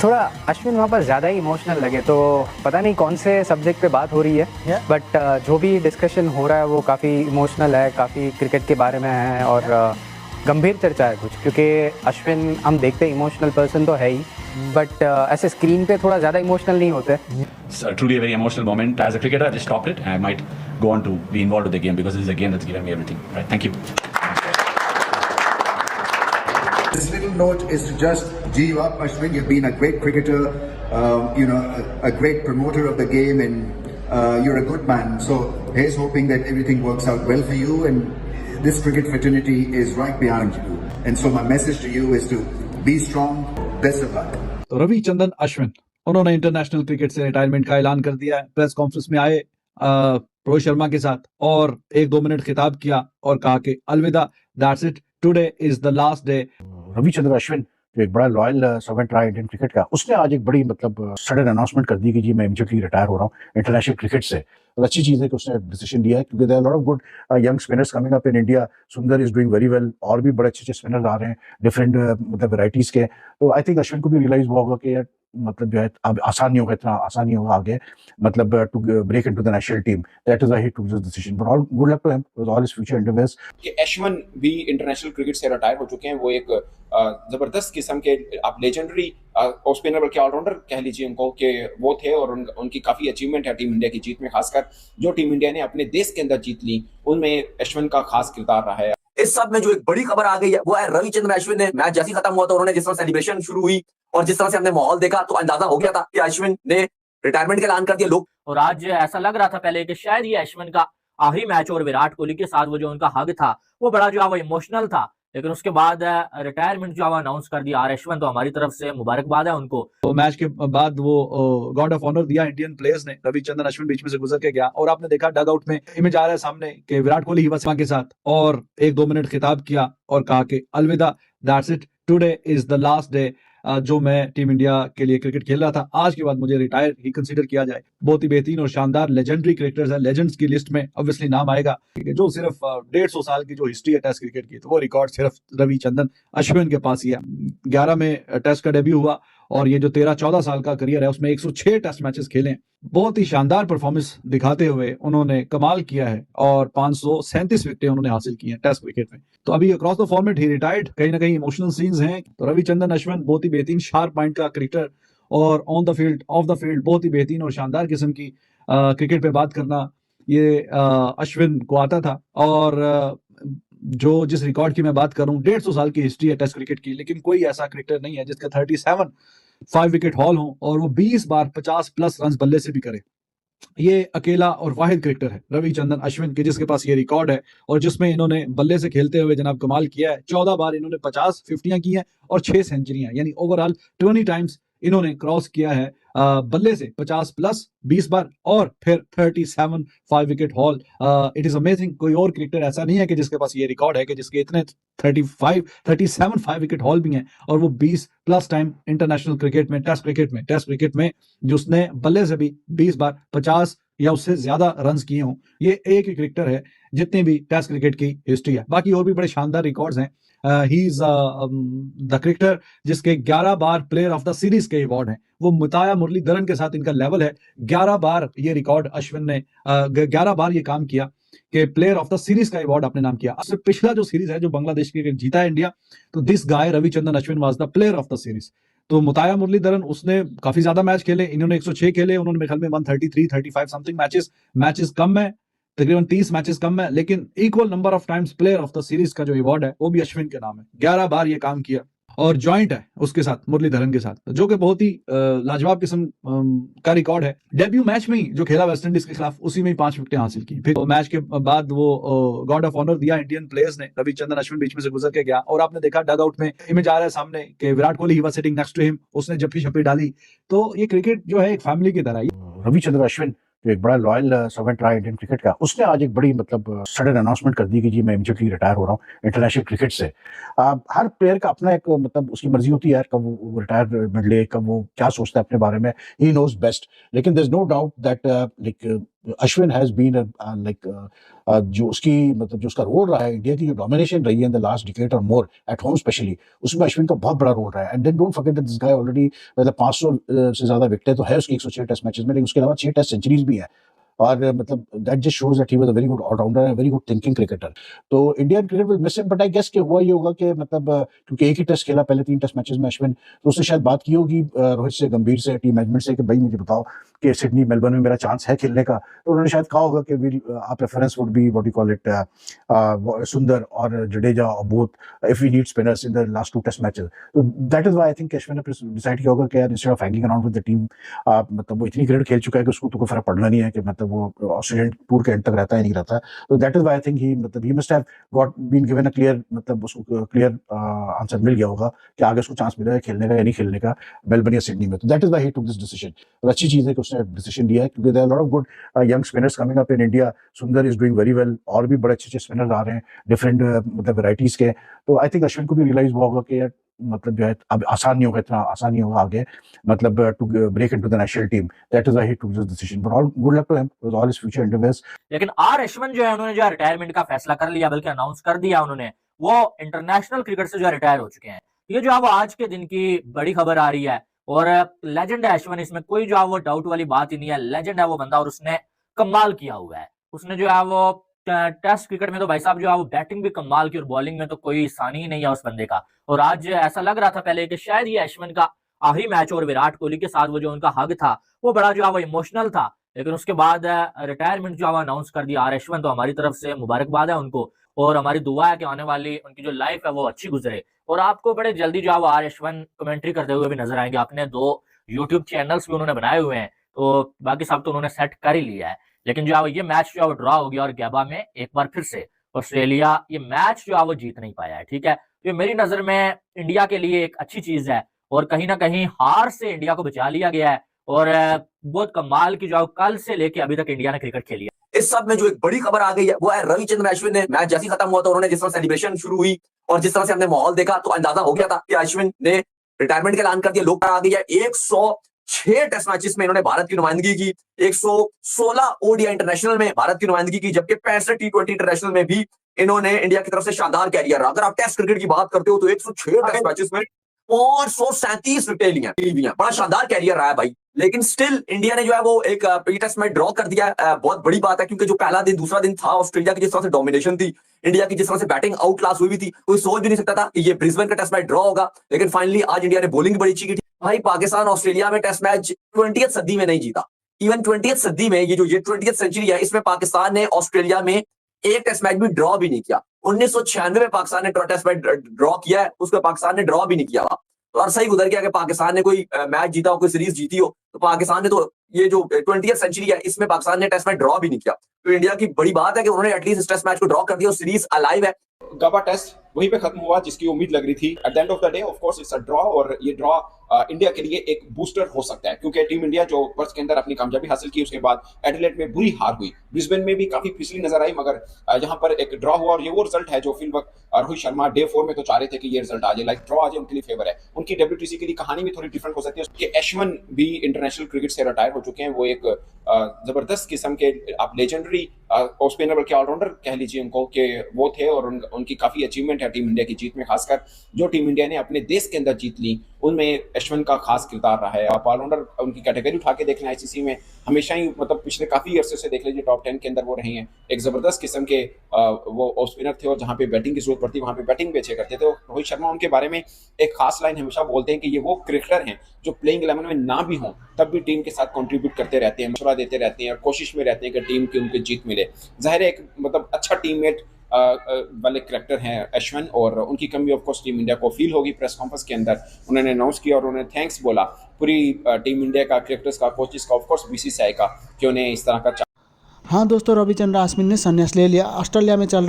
थोड़ा अश्विन वहाँ पर ज़्यादा ही इमोशनल लगे, तो पता नहीं कौन से सब्जेक्ट पे बात हो रही है, बट जो भी डिस्कशन हो रहा है वो काफ़ी इमोशनल है, काफ़ी क्रिकेट के बारे में है और गंभीर चर्चा है कुछ, क्योंकि अश्विन हम देखते हैं इमोशनल पर्सन तो है ही, बट ऐसे स्क्रीन पे थोड़ा ज़्यादा इमोशनल नहीं होते. It's truly a very emotional moment. As a cricketer, I just stopped it and I might go on to be involved with the game because this is a game that's given me everything. Right? Thank you. This little note is to just G you up, Ashwin. You've been a great cricketer, a great promoter of the game, and you're a good man. So here's hoping that everything works out well for you, and this cricket fraternity is right behind you. And so my message to you is to be strong. Best of luck. तो रविचंद्रन अश्विन उन्होंने international cricket से retirement का ऐलान कर दिया है. Press conference में आए रोहित शर्मा के साथ और 1-2 मिनट खिताब किया और कहा कि अलविदा, that's it, today is the last day. Ravichandran Ashwin जो एक बड़ा लॉयल सर्वेंट रहा इंडियन क्रिकेट का, उसने आज एक बड़ी सडन अनाउंसमेंट कर दी कि जी मैं इमीडिएटली रिटायर हो रहा हूँ इंटरनेशनल क्रिकेट से. तो अच्छी चीज़ है कि उसने डिसीजन लिया है, क्योंकि there are lot of good young spinners coming up in India. Sundar is doing very well, और भी बड़े अच्छे स्पिनर्स आ रहे हैं डिफरेंट वैराइटीज के. तो आई थिंक अश्विन को भी रियलाइज हुआ होगा कि यार जो है अब आसान नहीं होगा, इतना आसान नहीं होगा आगे to break into the national team. That is why he took this decision, but all good luck to him with all his future endeavours. कि अश्विन भी इंटरनेशनल क्रिकेट से रिटायर हो चुके हैं. वो एक जबरदस्त किस्म के आप लेजेंडरी स्पिनर बल्कि ऑलराउंडर कह लीजिए उनको, कि वो थे और उनकी काफी अचीवमेंट है टीम इंडिया की जीत में. खासकर जो टीम इंडिया ने अपने देश के अंदर जीत ली, उनमें अश्विन का खास किरदार रहा है. इस सब में जो एक बड़ी खबर आ गई है वो है रविचंद्रन अश्विन ने मैच जैसे खत्म हुआ तो उन्होंने जिस तरह सेलिब्रेशन शुरू हुई और जिस तरह से हमने माहौल देखा तो अंदाजा हो गया था कि अश्विन ने रिटायरमेंट का ऐलान कर दिया. लोग और आज ऐसा लग रहा था पहले कि शायद ये अश्विन का आखिरी मैच और विराट कोहली के साथ वो जो उनका हग था वो बड़ा जो है वो इमोशनल था, लेकिन उसके बाद रिटायरमेंट जो है अनाउंस कर दिया. अश्विन तो हमारी तरफ से मुबारकबाद है उनको. तो मैच के बाद वो गॉड ऑफ ऑनर दिया इंडियन प्लेयर्स ने. रविचंद्रन अश्विन बीच में से गुजर के गया और आपने देखा डग आउट में इमेज आ रहा है सामने कि विराट कोहली ही वसीमा के साथ और 1-2 मिनट खिताब किया और कहा कि अलविदा, that's it, today is the last day. जो मैं टीम इंडिया के लिए क्रिकेट खेल रहा था, आज के बाद मुझे रिटायर ही कंसीडर किया जाए. बहुत ही बेहतरीन और शानदार लेजेंडरी क्रिकेटर्स है. लेजेंड्स की लिस्ट में ऑब्वियसली नाम आएगा. जो सिर्फ 150 साल की जो हिस्ट्री है टेस्ट क्रिकेट की, तो वो रिकॉर्ड सिर्फ रविचंद्रन अश्विन के पास ही है. 11 में टेस्ट का डेब्यू हुआ और ये जो 13-14 साल का करियर है उसमें 106 टेस्ट मैचेस खेले. बहुत ही शानदार परफॉर्मेंस दिखाते हुए उन्होंने कमाल किया है और 537 विकेटें उन्होंने हासिल की हैं टेस्ट क्रिकेट में. तो अभी across the format he retired. कहीं ना कहीं इमोशनल सीन्स हैं. तो रविचंद्रन अश्विन बहुत ही बेहतरीन शार्प माइंड का क्रिकेटर और on the field of the field बहुत ही बेहतरीन और शानदार किस्म की क्रिकेट पे बात करना ये अश्विन को आता था. और जो जिस रिकॉर्ड की मैं बात करूं, 150 साल की हिस्ट्री है टेस्ट क्रिकेट की, लेकिन कोई ऐसा क्रिकेटर नहीं है जिसका 37 5 विकेट हॉल हो और वो 20 बार 50 प्लस रन बल्ले से भी करे. ये अकेला और वाहिद क्रिकेटर है रविचंद्रन अश्विन के जिसके पास ये रिकॉर्ड है और जिसमें इन्होंने बल्ले से खेलते हुए जनाब कमाल किया है. 14 बार इन्होंने 50 50 की हैं और 6 सेंचुरियां, यानी ओवरऑल 20 टाइम्स इन्होंने क्रॉस किया है बल्ले से 50 प्लस 20 बार और फिर 37 5 wicket haul. It is amazing. कोई और क्रिकेटर ऐसा नहीं है कि जिसके पास ये रिकॉर्ड है कि जिसके इतने 37 5 विकेट हॉल भी हैं और वो 20 प्लस टाइम इंटरनेशनल क्रिकेट में टेस्ट क्रिकेट में जिसने बल्ले से भी 20 बार 50 या उससे ज्यादा रन किए हों. ये एक ही क्रिकेटर है जितनी भी टेस्ट क्रिकेट की हिस्ट्री है. बाकी और भी बड़े शानदार रिकॉर्ड्स हैं. ही इज द क्रिकेटर जिसके 11 बार प्लेयर ऑफ द सीरीज के अवार्ड हैं. वो मुताया मुरलीधरन के साथ इनका लेवल है. 11 बार ये रिकॉर्ड अश्विन ने 11 बार ये काम किया कि प्लेयर ऑफ द सीरीज का अवार्ड अपने नाम किया. उससे पिछला जो सीरीज है जो बांग्लादेश के जीता है इंडिया, तो this guy Ravichandran Ashwin was the player of the series. तो मुताया मुरलीधरन उसने काफी ज्यादा मैच खेले, इन्होंने 106 खेले, उन्होंने मेरे ख्याल में 133 35 समथिंग मैचेस कम है, तकरीबन 30 मैचेस कम है, लेकिन equal number of times player of the series का जो अवार्ड है वो भी अश्विन के नाम है. 11 बार ये काम किया और जॉइंट है उसके साथ मुरलीधरन के साथ, जो कि बहुत ही लाजवाब किस्म का रिकॉर्ड है. डेब्यू मैच में ही जो खेला वेस्ट इंडीज के खिलाफ उसी में ही 5 विकेटें हासिल की. फिर मैच के बाद वो गॉड ऑफ ऑनर दिया इंडियन प्लेयर्स ने. रविचंद्रन अश्विन बीच में से गुजर के गया और आपने देखा डग आउट में इमेज आ रहा है सामने कि Virat Kohli he was sitting next to him. उसने जप्पी शप्पी डाली. तो ये क्रिकेट जो है एक फैमिली की तरह है. रविचंद्रन अश्विन जो एक बड़ा लॉयल सर्वेंट रहा इंडियन क्रिकेट का, उसने आज एक बड़ी सडन अनाउंसमेंट कर दी कि जी मैं इमीडिएटली रिटायर हो रहा हूँ इंटरनेशनल क्रिकेट से. हर प्लेयर का अपना एक उसकी मर्जी होती है यार, कब वो रिटायरमेंट ले, कब वो क्या सोचता है अपने बारे में, ही नोज बेस्ट. लेकिन there is no doubt that Ashwin has been like जो उसकी मतलब जो उसका रोल रहा है, इंडिया की जो डोमिनेशन रही है इन द लास्ट डिकेड और मोर एट होम स्पेशली, उसमें अश्विन का बहुत बड़ा रोल रहा है। And then don't forget that this guy already मतलब 500 से ज्यादा विकेटें तो है उसकी 106 टेस्ट मैचेस में, लेकिन उसके अलावा 6 टेस्ट सेंचुरीज भी है। और मतलब that just shows that he was a very good allrounder and very good thinking cricketer. तो Indian cricket will miss him, but I guess कि हुआ ये होगा कि मतलब क्योंकि एक ही टेस्ट खेला पहले 3 टेस्ट मैचेस में अश्विन, तो उसने शायद बात की होगी रोहित से, गंभीर से, टीम मैनेजमेंट से कि भाई मुझे बताओ कि सिडनी मेलबर्न में मेरा चांस है खेलने का। तो उन्होंने शायद कहा होगा कि will our preference would be what you call it Sundar और जडेजा और both if we need spinners in the last 2 test matches. तो that is why I think Ashwin ने डिसाइड किया होगा कि यार instead of hanging around with the team, मतलब वो इतनी क्रिकेट खेल चुका है कि उसको तो कोई फर्क पड़ना नहीं है कि मतलब वो ऑस्ट्रेलियन टूर के एंड तक रहता है नहीं रहता है। तो that is why I think he मतलब he must have got been given a clear, मतलब उसको क्लियर आंसर मिल गया होगा कि आगे उसको चांस मिलेगा खेलने का या नहीं खेलने का मेलबर्न या सिडनी में। तो that is why he took this decision. और अच्छी चीज है कि उसने डिसीजन लिया है, क्योंकि there are lot of good young spinners coming up in India. Sundar is doing very well, और भी बड़े अच्छे स्पिनर्स आ रहे हैं डिफरेंट मतलब वैरायटीज के। तो आई थिंक अश्विन को भी रियलाइज हुआ होगा कि यार मतलब जो है अब आसान नहीं होगा, इतना आसान नहीं होगा आगे मतलब to break into the national team. That is why he took this decision, but all good luck to him with all his future endeavours. लेकिन आर अश्विन जो है उन्होंने जो रिटायरमेंट का फैसला कर लिया, बल्कि अनाउंस कर दिया उन्होंने, वो इंटरनेशनल क्रिकेट से जो रिटायर हो चुके हैं। ये जो है वो आज के दिन की बड़ी खबर आ रही है, और लेजेंड है अश्विन, इसमें कोई जो है वो डाउट वाली बात ही नहीं है। लेजेंड है वो बंदा, और उसने कमाल किया हुआ है। उसने जो है वो टेस्ट क्रिकेट में तो भाई साहब जो है वो बैटिंग भी कमाल की, और बॉलिंग में तो कोई सानी ही नहीं है उस बंदे का। और आज ऐसा लग रहा था पहले कि शायद ये अश्विन का आखिरी मैच, और विराट कोहली के साथ वो जो उनका हग था वो बड़ा जो है वो इमोशनल था। लेकिन उसके बाद रिटायरमेंट जो है अनाउंस कर दिया आर अश्विन, तो हमारी तरफ से मुबारकबाद है उनको, और हमारी दुआ है कि आने वाली उनकी जो लाइफ है वो अच्छी गुजरे। और आपको बड़े जल्दी जो है वो आर अश्विन कमेंट्री करते हुए भी नजर आएंगे। अपने 2 यूट्यूब चैनल्स भी उन्होंने बनाए हुए हैं, तो बाकी सब तो उन्होंने सेट कर ही लिया है। लेकिन जो है ये मैच जो है वो ड्रॉ हो गया, और गैबा में एक बार फिर से ऑस्ट्रेलिया ये मैच जो है वो जीत नहीं पाया है। ठीक है, तो मेरी नजर में इंडिया के लिए एक अच्छी चीज है, और कहीं ना कहीं हार से इंडिया को बचा लिया गया है। और बहुत कमाल की जो कल से लेके अभी तक इंडिया ने क्रिकेट खेली है। इस सब में जो एक बड़ी खबर आ गई है वो है रविचंद्रन अश्विन ने, मैच जैसे ही खत्म हुआ तो उन्होंने जिस तरह सेलिब्रेशन शुरू हुई और जिस तरह से हमने माहौल देखा, तो अंदाजा हो गया था कि अश्विन ने रिटायरमेंट का ऐलान कर दिया। लोग आ गई है 106 टेस्ट मैचेस में इन्होंने भारत की नुमाइंदगी की, 116 ओडीआई इंटरनेशनल में भारत की नुमाइंदगी की, जबकि 65 T20 इंटरनेशनल में भी इन्होंने इंडिया की तरफ से शानदार कैरियर रहा। अगर आप टेस्ट क्रिकेट की बात करते हो तो 106 टेस्ट मैचेस में 537 विकेटें ली हैं। बड़ा शानदार कैरियर रहा है भाई। लेकिन स्टिल इंडिया ने जो है वो एक प्री टेस्ट मैच ड्रॉ कर दिया। बहुत बड़ी बात है, क्योंकि जो पहला दिन दूसरा दिन था, ऑस्ट्रेलिया की जिस तरह से डोमिनेशन थी, इंडिया की जिस तरह से बैटिंग आउट क्लास हुई थी, कोई सोच भी नहीं सकता था कि ये ब्रिस्बेन का टेस्ट मैच ड्रॉ होगा। लेकिन फाइनली आज इंडिया ने बॉलिंग बड़ी अच्छी की थी। भाई पाकिस्तान ऑस्ट्रेलिया में टेस्ट मैच 20th सदी में नहीं जीता। इवन 20th सदी में ये 20th सेंचुरी है, इसमें पाकिस्तान ने ऑस्ट्रेलिया में एक टेस्ट मैच भी ड्रॉ भी नहीं किया। 1996 में पाकिस्तान ने टेस्ट मैच ड्रॉ किया है, उसको पाकिस्तान ने ड्रॉ भी नहीं किया। तो अरसा ही गुजर गया कि पाकिस्तान ने कोई मैच जीता हो, कोई सीरीज जीती हो। तो पाकिस्तान ने तो ये जो 20th सेंचुरी है इसमें पाकिस्तान ने टेस्ट मैच ड्रॉ भी नहीं किया। तो इंडिया की बड़ी बात है कि उन्होंने एटलीस्ट इस टेस्ट मैच को ड्रॉ कर दिया और सीरीज अलाइव है। गबा टेस्ट वहीं पे खत्म हुआ जिसकी उम्मीद लग रही थी। At the end of the day of course it's a draw, और ये ड्रॉ इंडिया के लिए एक बूस्टर हो सकता है, क्योंकि टीम इंडिया जो वर्ष के अंदर अपनी कामयाबी हासिल की, उसके बाद एडिलेड में बुरी हार हुई, ब्रिस्बेन में भी काफी फिसली नजर आई, मगर यहाँ पर एक ड्रॉ हुआ। और ये वो रिजल्ट है जो फील्ड वक्त रोहित शर्मा डे 4 में तो चाह रहे थे कि ये रिजल्ट आ जाए, लाइक ड्रॉ आ जाए, उनके लिए फेवर है। उनकी WTC के लिए कहानी भी थोड़ी डिफरेंट हो सकती है, उसके अश्विन भी इंटरनेशनल क्रिकेट से रिटायर हो चुके हैं। वो एक जबरदस्त किस्म के आप लेजेंडरी स्पिनर बल्कि ऑलराउंडर कह लीजिए उनको, कि वो थे, और उनकी काफी अचीवमेंट है टीम इंडिया की जीत में, खासकर जो टीम इंडिया ने अपने देश के अंदर जीत ली उनमें अश्विन का खास किरदार रहा है। आप ऑलराउंडर उनकी कैटेगरी उठा के देख लें ICC में, हमेशा ही मतलब पिछले काफी अरसे से देख लीजिए टॉप 10 के अंदर वो रहे हैं। एक जबरदस्त किस्म के वो स्पिनर थे, और जहाँ पे बैटिंग की जरूरत पड़ती वहाँ पे बैटिंग भी अच्छे करते थे। रोहित शर्मा उनके बारे में एक खास लाइन हमेशा बोलते हैं कि ये वो क्रिकेटर हैं जो प्लेइंग 11 में ना भी हों तब भी टीम के साथ कंट्रीब्यूट करते रहते हैं, मशवरा देते रहते हैं, और कोशिश में रहते हैं कि टीम की उनकी जीत मिले। जाहिर है एक मतलब अच्छा टीममेट वाले करैक्टर हैं अश्विन, और उनकी कमी ऑफ कोर्स टीम इंडिया को फील होगी। प्रेस कॉन्फ्रेंस के अंदर उन्होंने अनाउंस किया और उन्होंने थैंक्स बोला पूरी टीम इंडिया का, क्रिकेटर्स का, कोचेस का, ऑफ कोर्स BCCI का, कि उन्हें इस तरह का। हाँ दोस्तों, रविचंद्रन अश्विन ने संन्यास ले लिया। ऑस्ट्रेलिया में चल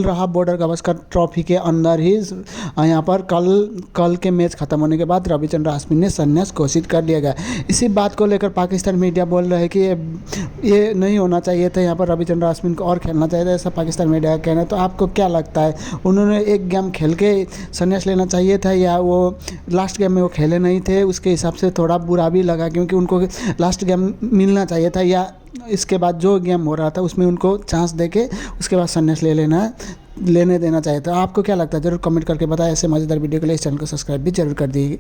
रहा बॉर्डर गावस्कर ट्रॉफी के अंदर ही यहाँ पर कल के मैच खत्म होने के बाद रविचंद्रन अश्विन ने संन्यास घोषित कर दिया गया। इसी बात को लेकर पाकिस्तान मीडिया बोल रहे हैं कि ये नहीं होना चाहिए था, यहाँ पर रविचंद्रन अश्विन को और खेलना चाहिए था, ऐसा पाकिस्तान मीडिया का कहना है। तो आपको क्या लगता है, उन्होंने एक गेम खेल के संन्यास लेना चाहिए था, या वो लास्ट गेम में वो खेले नहीं थे उसके हिसाब से थोड़ा बुरा भी लगा, क्योंकि उनको लास्ट गेम मिलना चाहिए था, या इसके बाद जो गेम हो रहा था उसमें उनको चांस देके उसके बाद संन्यास लेने देना चाहिए था। आपको क्या लगता है ज़रूर कमेंट करके बताएं। ऐसे मज़ेदार वीडियो के लिए इस चैनल को सब्सक्राइब भी जरूर कर दीजिए।